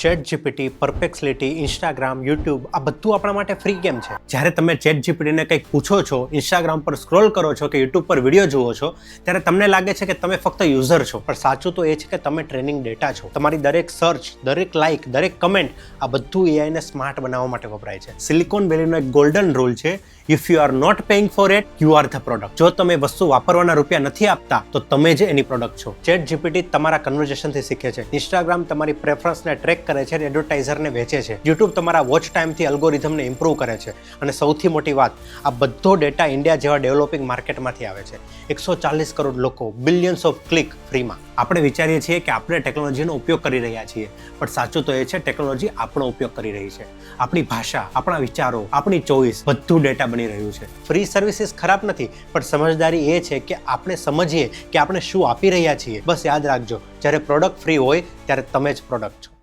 Chat GPT, પરપ્લેક્સિટી, Instagram, YouTube આ બધું આપણા માટે ફ્રી કેમ છે? જ્યારે તમે ચેટ જીપીટીને કંઈક પૂછો છો, ઇન્સ્ટાગ્રામ પર સ્ક્રોલ કરો છો કે યુટ્યુબ પર વિડીયો જુઓ છો, ત્યારે તમને લાગે છે કે તમે ફક્ત યુઝર છો, પણ સાચું તો એ છે કે તમે ટ્રેનિંગ ડેટા છો. તમારી દરેક સર્ચ, દરેક લાઇક, દરેક કમેન્ટ આ બધું એઆઈને સ્માર્ટ બનાવવા માટે વપરાય છે. સિલિકોન વેલીનો એક ગોલ્ડન રૂલ છે, if you are not paying for it, you are the product. જો તમે વસ્તુ વાપરવાના રૂપિયા નથી આપતા તો તમે જ એની પ્રોડક્ટ છો. ચેટ જીપીટી તમારા કન્વર્ઝેશનથી શીખે છે. ઇન્સ્ટાગ્રામ તમારી પ્રેફરન્સને ટ્રેક કરે છે અને એડવર્ટાઇઝરને વેચે છે. યુટ્યુબ તમારા વોચ ટાઈમથી અલ્ગોરિધમને ઇમ્પ્રૂવ કરે છે. અને સૌથી મોટી વાત, આ બધો ડેટા ઇન્ડિયા જેવા ડેવલપિંગ માર્કેટમાંથી આવે છે. 140 કરોડ લોકો, બિલિયન્સ ઓફ ક્લિક ફ્રીમાં. આપણે વિચારીએ છીએ કે આપણે ટેકનોલોજીનો ઉપયોગ કરી રહ્યા છીએ, પણ સાચું તો એ છે ટેકનોલોજી આપણો ઉપયોગ કરી રહી છે. આપણી ભાષા, આપણા વિચારો, આપણી ચોઈસ બધું ડેટા બની રહ્યું છે. ફ્રી સર્વિસીસ ખરાબ નથી, પણ સમજદારી એ છે કે આપણે સમજીએ કે આપણે શું આપી રહ્યા છીએ. બસ યાદ રાખજો, જ્યારે પ્રોડક્ટ ફ્રી હોય ત્યારે તમે જ પ્રોડક્ટ છો.